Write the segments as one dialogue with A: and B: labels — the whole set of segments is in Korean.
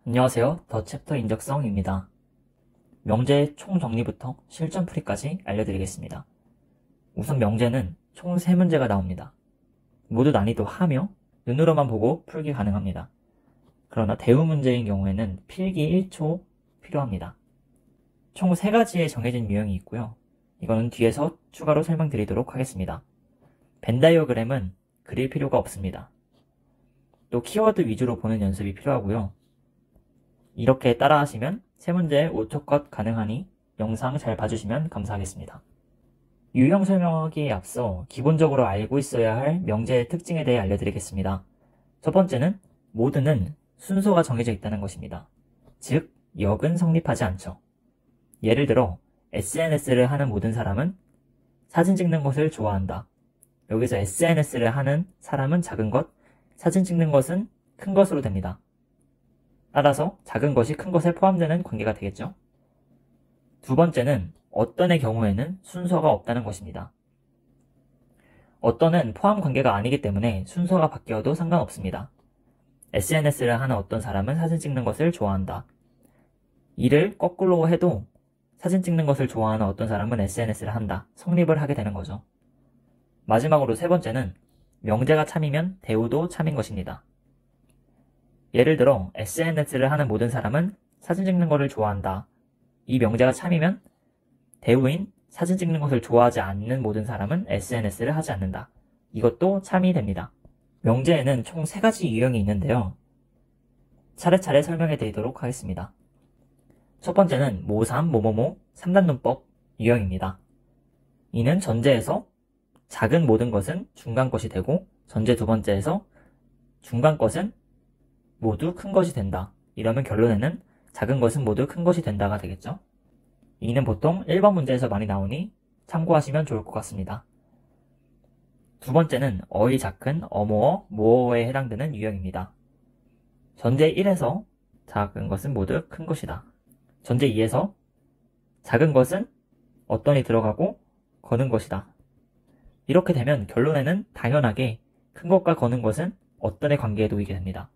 A: 안녕하세요. 더 챕터 인적성입니다. 명제의 총정리부터 실전풀이까지 알려드리겠습니다. 우선 명제는 총 3문제가 나옵니다. 모두 난이도 하며 눈으로만 보고 풀기 가능합니다. 그러나 대우문제인 경우에는 필기 1초 필요합니다. 총 3가지의 정해진 유형이 있고요. 이거는 뒤에서 추가로 설명드리도록 하겠습니다. 벤다이어그램은 그릴 필요가 없습니다. 또 키워드 위주로 보는 연습이 필요하고요. 이렇게 따라하시면 3문제 5초 컷 가능하니 영상 잘 봐주시면 감사하겠습니다. 유형 설명하기에 앞서 기본적으로 알고 있어야 할 명제의 특징에 대해 알려드리겠습니다. 첫 번째는 모드는 순서가 정해져 있다는 것입니다. 즉, 역은 성립하지 않죠. 예를 들어 SNS를 하는 모든 사람은 사진 찍는 것을 좋아한다. 여기서 SNS를 하는 사람은 작은 것, 사진 찍는 것은 큰 것으로 됩니다. 따라서 작은 것이 큰 것에 포함되는 관계가 되겠죠. 두 번째는 어떤의 경우에는 순서가 없다는 것입니다. 어떤은 포함 관계가 아니기 때문에 순서가 바뀌어도 상관없습니다. SNS를 하는 어떤 사람은 사진 찍는 것을 좋아한다. 이를 거꾸로 해도 사진 찍는 것을 좋아하는 어떤 사람은 SNS를 한다. 성립을 하게 되는 거죠. 마지막으로 세 번째는 명제가 참이면 대우도 참인 것입니다. 예를 들어 SNS를 하는 모든 사람은 사진 찍는 것을 좋아한다. 이 명제가 참이면 대우인 사진 찍는 것을 좋아하지 않는 모든 사람은 SNS를 하지 않는다. 이것도 참이 됩니다. 명제에는 총 3가지 유형이 있는데요. 차례차례 설명해 드리도록 하겠습니다. 첫 번째는 모3, 모모모 3단 문법 유형입니다. 이는 전제에서 작은 모든 것은 중간 것이 되고 전제 두 번째에서 중간 것은 모두 큰 것이 된다. 이러면 결론에는 작은 것은 모두 큰 것이 된다가 되겠죠. 이는 보통 1번 문제에서 많이 나오니 참고하시면 좋을 것 같습니다. 두 번째는 어의 작은 어모어, 모어에 해당되는 유형입니다. 전제 1에서 작은 것은 모두 큰 것이다. 전제 2에서 작은 것은 어떤이 들어가고 거는 것이다. 이렇게 되면 결론에는 당연하게 큰 것과 거는 것은 어떤의 관계에 놓이게 됩니다.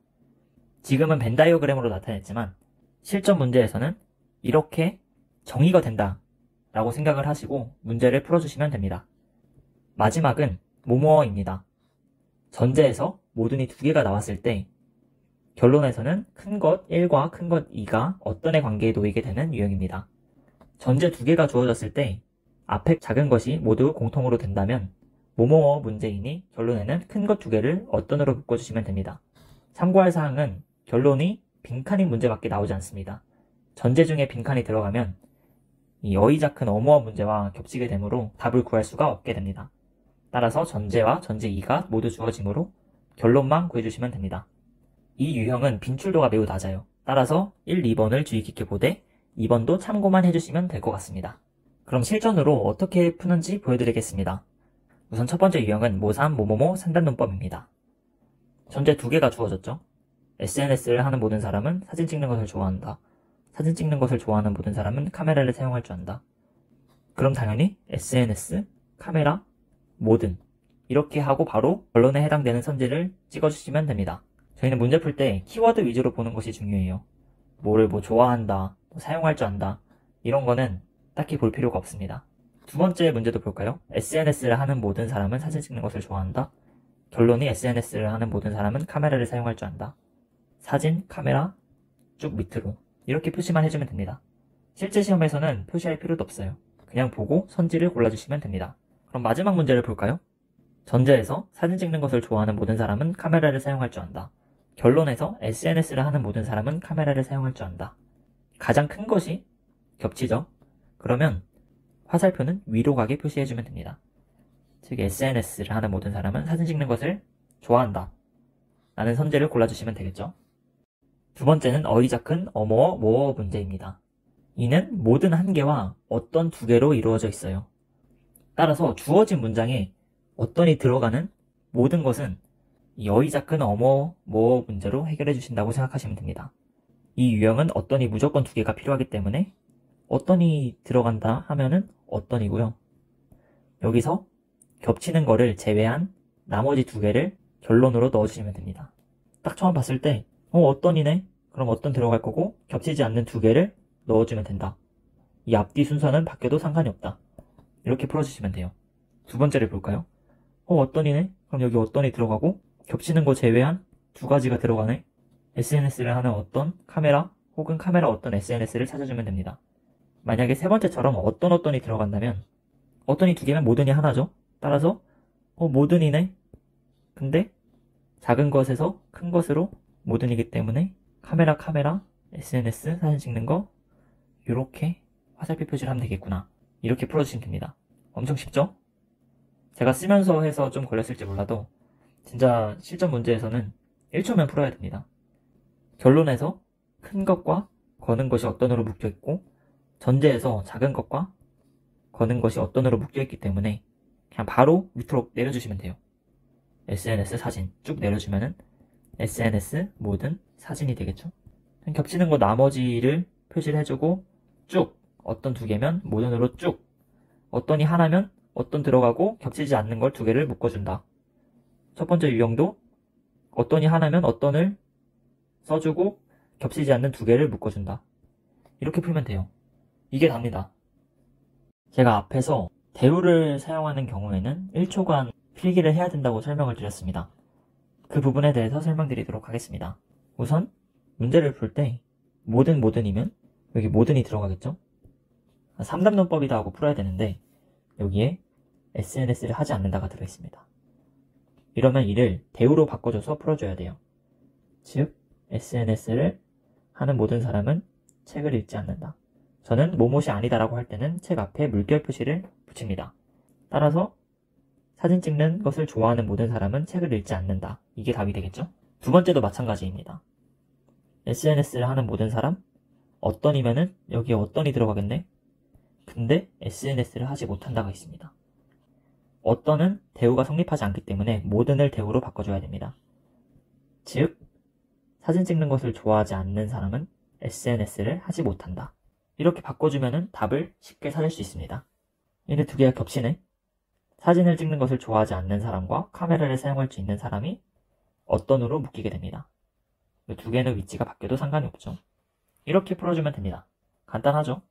A: 지금은 벤 다이어그램으로 나타냈지만 실전 문제에서는 이렇게 정의가 된다 라고 생각을 하시고 문제를 풀어주시면 됩니다. 마지막은 모모어입니다. 전제에서 모든이 2개가 나왔을 때 결론에서는 큰 것 1과 큰 것 2가 어떤의 관계에 놓이게 되는 유형입니다. 전제 2개가 주어졌을 때 앞에 작은 것이 모두 공통으로 된다면 모모어 문제이니 결론에는 큰 것 2개를 어떤으로 묶어주시면 됩니다. 참고할 사항은 결론이 빈칸인 문제밖에 나오지 않습니다. 전제 중에 빈칸이 들어가면 이 어의 작은 어모어 문제와 겹치게 되므로 답을 구할 수가 없게 됩니다. 따라서 전제와 전제 2가 모두 주어지므로 결론만 구해주시면 됩니다. 이 유형은 빈출도가 매우 낮아요. 따라서 1, 2번을 주의 깊게 보되 2번도 참고만 해주시면 될 것 같습니다. 그럼 실전으로 어떻게 푸는지 보여드리겠습니다. 우선 첫 번째 유형은 모3, 모모모 3단 문법입니다. 전제 2개가 주어졌죠. SNS를 하는 모든 사람은 사진 찍는 것을 좋아한다. 사진 찍는 것을 좋아하는 모든 사람은 카메라를 사용할 줄 안다. 그럼 당연히 SNS, 카메라, 모든 이렇게 하고 바로 결론에 해당되는 선지를 찍어주시면 됩니다. 저희는 문제 풀 때 키워드 위주로 보는 것이 중요해요. 뭐를 좋아한다, 사용할 줄 안다 이런 거는 딱히 볼 필요가 없습니다. 두 번째 문제도 볼까요? SNS를 하는 모든 사람은 사진 찍는 것을 좋아한다. 결론이 SNS를 하는 모든 사람은 카메라를 사용할 줄 안다. 사진, 카메라, 쭉 밑으로 이렇게 표시만 해주면 됩니다. 실제 시험에서는 표시할 필요도 없어요. 그냥 보고 선지를 골라주시면 됩니다. 그럼 마지막 문제를 볼까요? 전제에서 사진 찍는 것을 좋아하는 모든 사람은 카메라를 사용할 줄 안다. 결론에서 SNS를 하는 모든 사람은 카메라를 사용할 줄 안다. 가장 큰 것이 겹치죠? 그러면 화살표는 위로 가게 표시해주면 됩니다. 즉 SNS를 하는 모든 사람은 사진 찍는 것을 좋아한다 라는 선제를 골라주시면 되겠죠. 두 번째는 어의 작은 어모어, 모어어 문제입니다. 이는 모든 한 개와 어떤 2개로 이루어져 있어요. 따라서 주어진 문장에 어떤이 들어가는 모든 것은 이 어의 작은 어모어, 모어어 문제로 해결해 주신다고 생각하시면 됩니다. 이 유형은 어떤이 무조건 2개가 필요하기 때문에 어떤이 들어간다 하면은 어떤이고요. 여기서 겹치는 거를 제외한 나머지 2개를 결론으로 넣어주시면 됩니다. 딱 처음 봤을 때 어떤이네? 그럼 어떤 들어갈 거고 겹치지 않는 두 개를 넣어주면 된다. 이 앞뒤 순서는 바뀌어도 상관이 없다. 이렇게 풀어주시면 돼요. 두 번째를 볼까요? 어떤이네? 그럼 여기 어떤이 들어가고 겹치는 거 제외한 두 가지가 들어가네? SNS를 하는 어떤 카메라 혹은 카메라 어떤 SNS를 찾아주면 됩니다. 만약에 세 번째처럼 어떤이 들어간다면 어떤이 두 개면 모든이 하나죠. 따라서 모든이네. 근데 작은 것에서 큰 것으로 모든이기 때문에 카메라 SNS 사진 찍는 거 이렇게 화살표 표시를 하면 되겠구나. 이렇게 풀어주시면 됩니다. 엄청 쉽죠? 제가 쓰면서 해서 좀 걸렸을지 몰라도 진짜 실전 문제에서는 1초면 풀어야 됩니다. 결론에서 큰 것과 거는 것이 어떤으로 묶여있고 전제에서 작은 것과 거는 것이 어떤으로 묶여있기 때문에 그냥 바로 밑으로 내려주시면 돼요. SNS 사진 쭉 내려주면은 SNS 모든 사진이 되겠죠. 겹치는 거 나머지를 표시를 해주고 쭉 어떤 두 개면 모든으로 쭉 어떤이 하나면 어떤 들어가고 겹치지 않는 걸 두 개를 묶어준다. 첫 번째 유형도 어떤이 하나면 어떤을 써주고 겹치지 않는 두 개를 묶어준다. 이렇게 풀면 돼요. 이게 답니다. 제가 앞에서 대우를 사용하는 경우에는 1초간 필기를 해야 된다고 설명을 드렸습니다. 그 부분에 대해서 설명드리도록 하겠습니다. 우선 문제를 풀 때 모든이면 여기 모든이 들어가겠죠? 3단문법이다 하고 풀어야 되는데 여기에 SNS를 하지 않는다가 들어있습니다. 이러면 이를 대우로 바꿔줘서 풀어줘야 돼요. 즉 SNS를 하는 모든 사람은 책을 읽지 않는다. 저는 모못이 아니다라고 할 때는 책 앞에 물결 표시를 붙입니다. 따라서 사진 찍는 것을 좋아하는 모든 사람은 책을 읽지 않는다. 이게 답이 되겠죠? 두 번째도 마찬가지입니다. SNS를 하는 모든 사람? 어떤이면은 여기에 어떤이 들어가겠네? 근데 SNS를 하지 못한다가 있습니다. 어떤은 대우가 성립하지 않기 때문에 모든을 대우로 바꿔줘야 됩니다. 즉 사진 찍는 것을 좋아하지 않는 사람은 SNS를 하지 못한다. 이렇게 바꿔주면 답을 쉽게 찾을 수 있습니다. 얘네 두 개가 겹치네. 사진을 찍는 것을 좋아하지 않는 사람과 카메라를 사용할 수 있는 사람이 어떤으로 묶이게 됩니다. 이 두 개는 위치가 바뀌어도 상관이 없죠. 이렇게 풀어주면 됩니다. 간단하죠?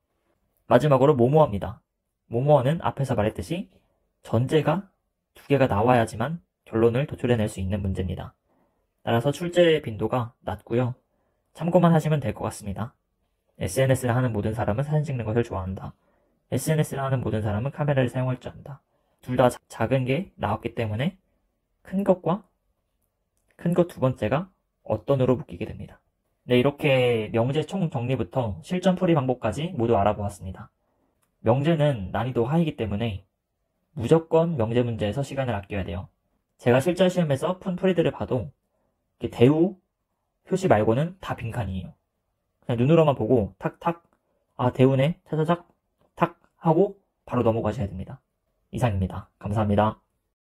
A: 마지막으로 모모어입니다. 모모어는 앞에서 말했듯이 전제가 두 개가 나와야지만 결론을 도출해낼 수 있는 문제입니다. 따라서 출제 빈도가 낮고요. 참고만 하시면 될 것 같습니다. SNS를 하는 모든 사람은 사진 찍는 것을 좋아한다. SNS를 하는 모든 사람은 카메라를 사용할 줄 안다. 둘 다 작은 게 나왔기 때문에 큰 것과 큰 것 두 번째가 어떤으로 묶이게 됩니다. 네, 이렇게 명제 총 정리부터 실전 풀이 방법까지 모두 알아보았습니다. 명제는 난이도 하이기 때문에 무조건 명제 문제에서 시간을 아껴야 돼요. 제가 실전 시험에서 푼 풀이들을 봐도 대우 표시 말고는 다 빈칸이에요. 그냥 눈으로만 보고 탁탁 대우네 차차작 탁 하고 바로 넘어가셔야 됩니다. 이상입니다. 감사합니다.